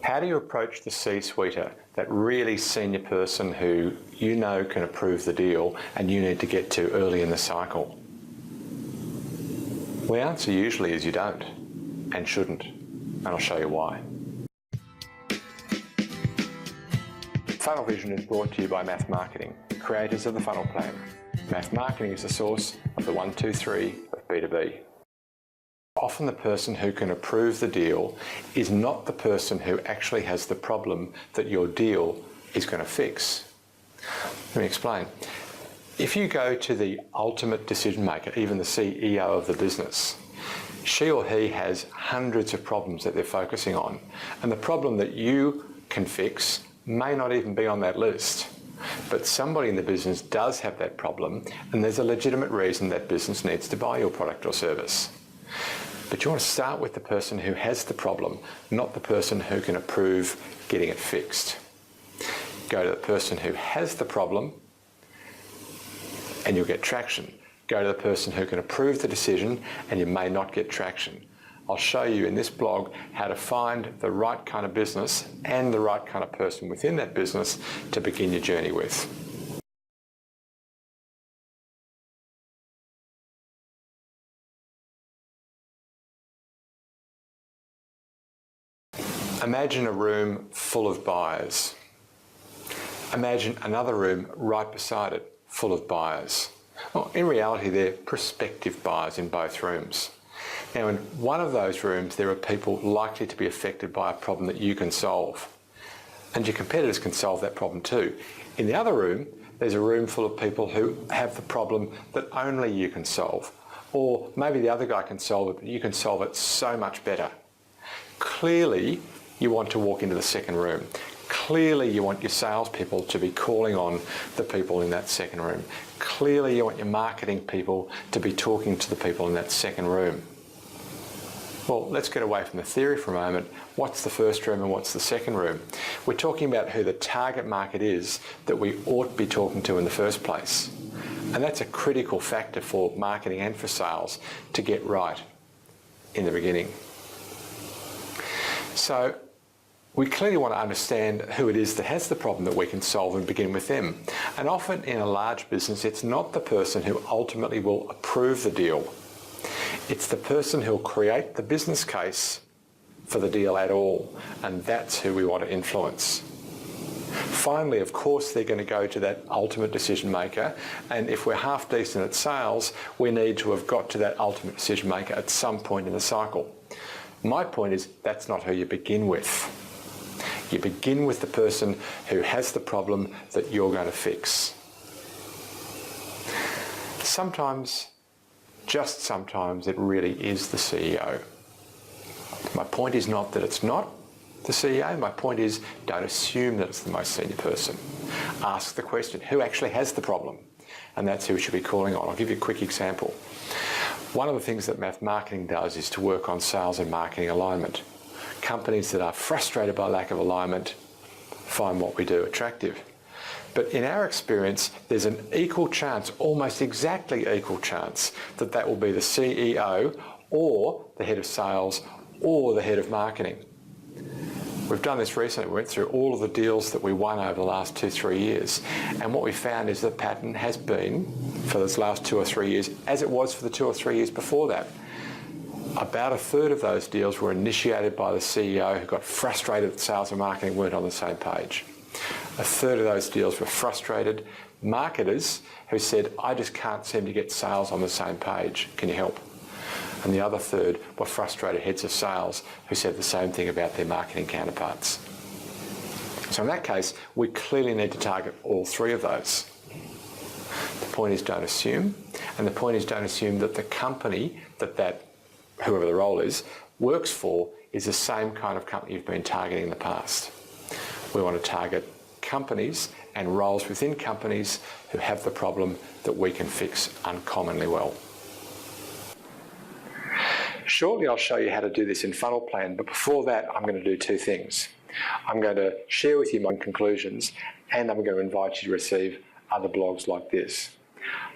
How do you approach the C-suiter, that really senior person who you know can approve the deal and you need to get to early in the cycle? Well, the answer usually is you don't and shouldn't, and I'll show you why. Funnel Vision is brought to you by Math Marketing, creators of the funnel plan. Math Marketing is the source of the 1, 2, 3 of B2B. Often the person who can approve the deal is not the person who actually has the problem that your deal is going to fix. Let me explain. If you go to the ultimate decision maker, even the CEO of the business, she or he has hundreds of problems that they're focusing on, and the problem that you can fix may not even be on that list. But somebody in the business does have that problem, and there's a legitimate reason that business needs to buy your product or service. But you want to start with the person who has the problem, not the person who can approve getting it fixed. Go to the person who has the problem and you'll get traction. Go to the person who can approve the decision and you may not get traction. I'll show you in this blog how to find the right kind of business and the right kind of person within that business to begin your journey with. Imagine a room full of buyers. Imagine another room right beside it full of buyers. Well, in reality, they're prospective buyers in both rooms. Now, in one of those rooms, there are people likely to be affected by a problem that you can solve. And your competitors can solve that problem too. In the other room, there's a room full of people who have the problem that only you can solve. Or maybe the other guy can solve it, but you can solve it so much better. Clearly, you want to walk into the second room. Clearly, you want your salespeople to be calling on the people in that second room. Clearly, you want your marketing people to be talking to the people in that second room. Well, let's get away from the theory for a moment. What's the first room and what's the second room? We're talking about who the target market is that we ought to be talking to in the first place. And that's a critical factor for marketing and for sales to get right in the beginning. So we clearly want to understand who it is that has the problem that we can solve and begin with them. And often in a large business, it's not the person who ultimately will approve the deal. It's the person who'll create the business case for the deal at all. And that's who we want to influence. Finally, of course, they're going to go to that ultimate decision maker. And if we're half decent at sales, we need to have got to that ultimate decision maker at some point in the cycle. My point is that's not who you begin with. You begin with the person who has the problem that you're going to fix. Sometimes, just sometimes, it really is the CEO. My point is not that it's not the CEO. My point is don't assume that it's the most senior person. Ask the question, who actually has the problem? And that's who we should be calling on. I'll give you a quick example. One of the things that Math Marketing does is to work on sales and marketing alignment. Companies that are frustrated by lack of alignment find what we do attractive. But in our experience, there's an equal chance, almost exactly equal chance, that that will be the CEO or the head of sales or the head of marketing. We've done this recently. We went through all of the deals that we won over the last 2-3 years. And what we found is the pattern has been, for those last 2 or 3 years, as it was for the 2 or 3 years before that. About a third of those deals were initiated by the CEO who got frustrated that sales and marketing weren't on the same page. A third of those deals were frustrated marketers who said, I just can't seem to get sales on the same page. Can you help? And the other third were frustrated heads of sales who said the same thing about their marketing counterparts. So in that case, we clearly need to target all three of those. The point is don't assume, and the point is don't assume that the company that whoever the role is, works for is the same kind of company you've been targeting in the past. We want to target companies and roles within companies who have the problem that we can fix uncommonly well. Shortly, I'll show you how to do this in Funnel Plan, but before that, I'm going to do two things. I'm going to share with you my conclusions, and I'm going to invite you to receive other blogs like this.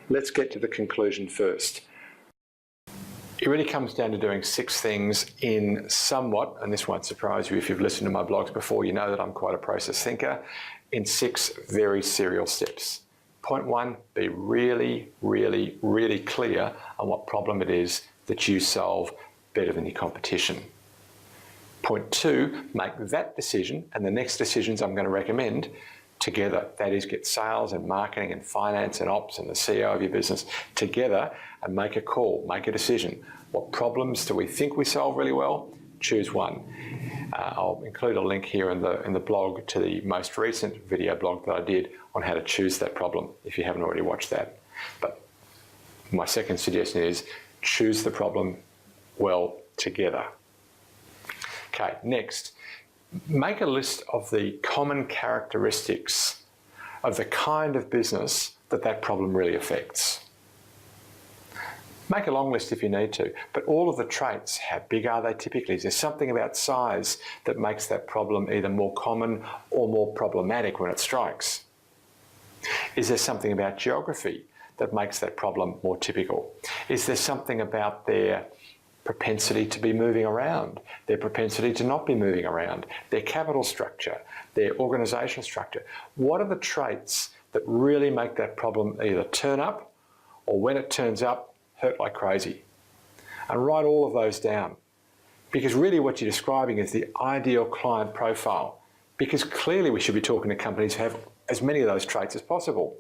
Let's get to the conclusion first. It really comes down to doing 6 things in somewhat, and this won't surprise you if you've listened to my blogs before, you know that I'm quite a process thinker, in 6 very serial steps. Point 1, be really, really, really clear on what problem it is that you solve better than your competition. Point 2, make that decision and the next decisions I'm going to recommend together. That is, get sales and marketing and finance and ops and the CEO of your business together and make a call, make a decision. What problems do we think we solve really well? Choose one. I'll include a link here in the blog to the most recent video blog that I did on how to choose that problem, if you haven't already watched that. But my second suggestion is choose the problem well together. Okay, next, make a list of the common characteristics of the kind of business that problem really affects. Make a long list if you need to, but all of the traits, how big are they typically? Is there something about size that makes that problem either more common or more problematic when it strikes? Is there something about geography that makes that problem more typical? Is there something about their propensity to be moving around, their propensity to not be moving around, their capital structure, their organisational structure? What are the traits that really make that problem either turn up or when it turns up, hurt like crazy? And write all of those down, because really what you're describing is the ideal client profile, because clearly we should be talking to companies who have as many of those traits as possible.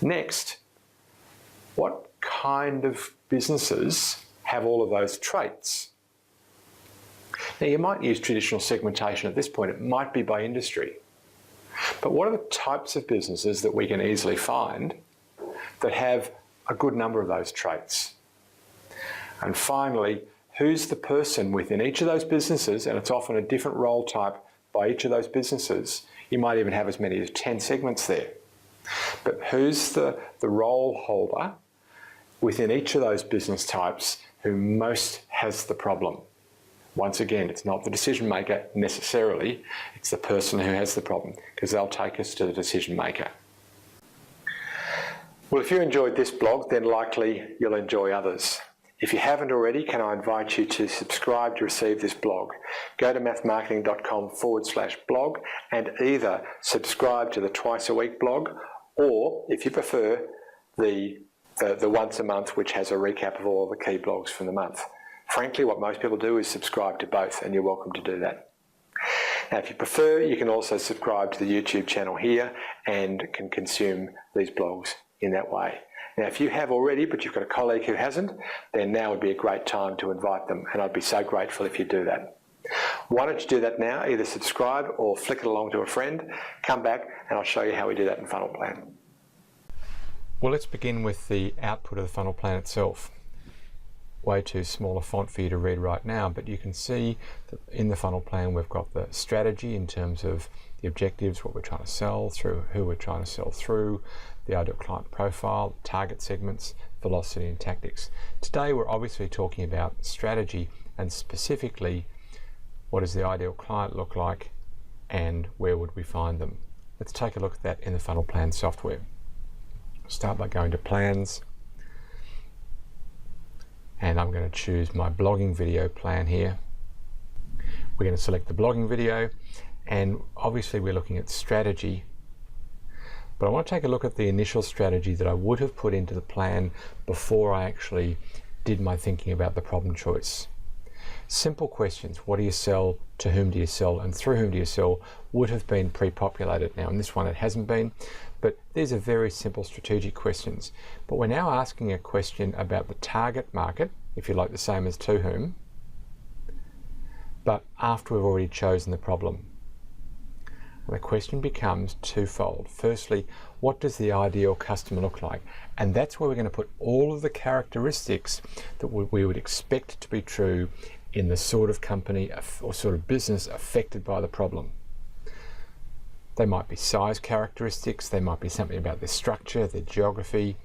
Next, what kind of businesses have all of those traits? Now, you might use traditional segmentation at this point. It might be by industry. But what are the types of businesses that we can easily find that have a good number of those traits? And finally, who's the person within each of those businesses, and it's often a different role type by each of those businesses. You might even have as many as 10 segments there. But who's the role holder within each of those business types who most has the problem? Once again, it's not the decision maker necessarily, it's the person who has the problem, because they'll take us to the decision maker. Well, if you enjoyed this blog, then likely you'll enjoy others. If you haven't already, can I invite you to subscribe to receive this blog? Go to mathmarketing.com/blog and either subscribe to the twice a week blog, or if you prefer, the once a month, which has a recap of all the key blogs from the month. Frankly, what most people do is subscribe to both, and you're welcome to do that. Now, if you prefer, you can also subscribe to the YouTube channel here and can consume these blogs in that way. Now, if you have already, but you've got a colleague who hasn't, then now would be a great time to invite them, and I'd be so grateful if you do that. Why don't you do that now? Either subscribe or flick it along to a friend. Come back and I'll show you how we do that in Funnel Plan. Well, let's begin with the output of the funnel plan itself. Way too small a font for you to read right now, but you can see that in the funnel plan we've got the strategy in terms of the objectives, what we're trying to sell through, who we're trying to sell through, the ideal client profile, target segments, velocity and tactics. Today we're obviously talking about strategy, and specifically what does the ideal client look like and where would we find them. Let's take a look at that in the funnel plan software. Start by going to plans, and I'm going to choose my blogging video plan here. We're going to select the blogging video, and obviously we're looking at strategy, but I want to take a look at the initial strategy that I would have put into the plan before I actually did my thinking about the problem choice. Simple questions: what do you sell, to whom do you sell, and through whom do you sell, would have been pre-populated. Now in this one it hasn't been, but these are very simple strategic questions. But we're now asking a question about the target market, if you like, the same as to whom, but after we've already chosen the problem. And the question becomes twofold. Firstly, what does the ideal customer look like? And that's where we're going to put all of the characteristics that we would expect to be true in the sort of company or sort of business affected by the problem. They might be size characteristics, they might be something about their structure, their geography,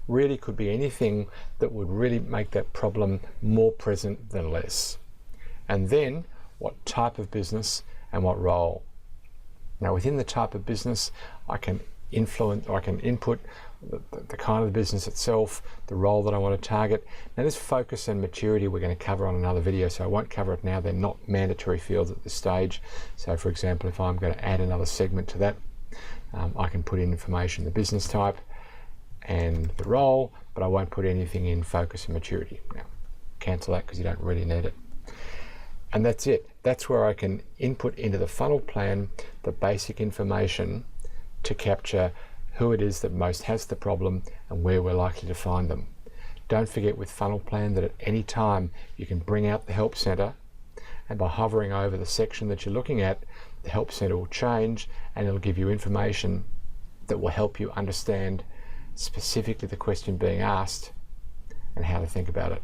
really could be anything that would really make that problem more present than less. And then what type of business and what role. Now within the type of business I can influence, or I can input the kind of the business itself, the role that I want to target. Now this focus and maturity we're going to cover on another video, so I won't cover it now. They're not mandatory fields at this stage. So for example, if I'm going to add another segment to that, I can put in information, the business type and the role, but I won't put anything in focus and maturity. Now, cancel that because you don't really need it. And that's it. That's where I can input into the funnel plan the basic information to capture who it is that most has the problem and where we're likely to find them. Don't forget with funnel plan that at any time you can bring out the help center, and by hovering over the section that you're looking at, the help center will change and it'll give you information that will help you understand specifically the question being asked and how to think about it.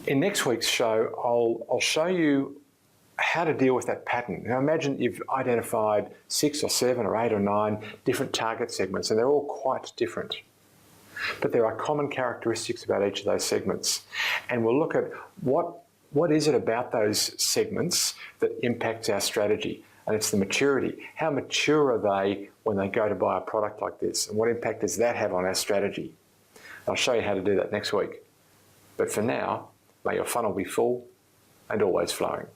In next week's show, I'll show you how to deal with that pattern. Now imagine you've identified 6 or 7 or 8 or 9 different target segments, and they're all quite different. But there are common characteristics about each of those segments. And we'll look at what is it about those segments that impacts our strategy. And it's the maturity. How mature are they when they go to buy a product like this? And what impact does that have on our strategy? I'll show you how to do that next week. But for now, may your funnel be full and always flowing.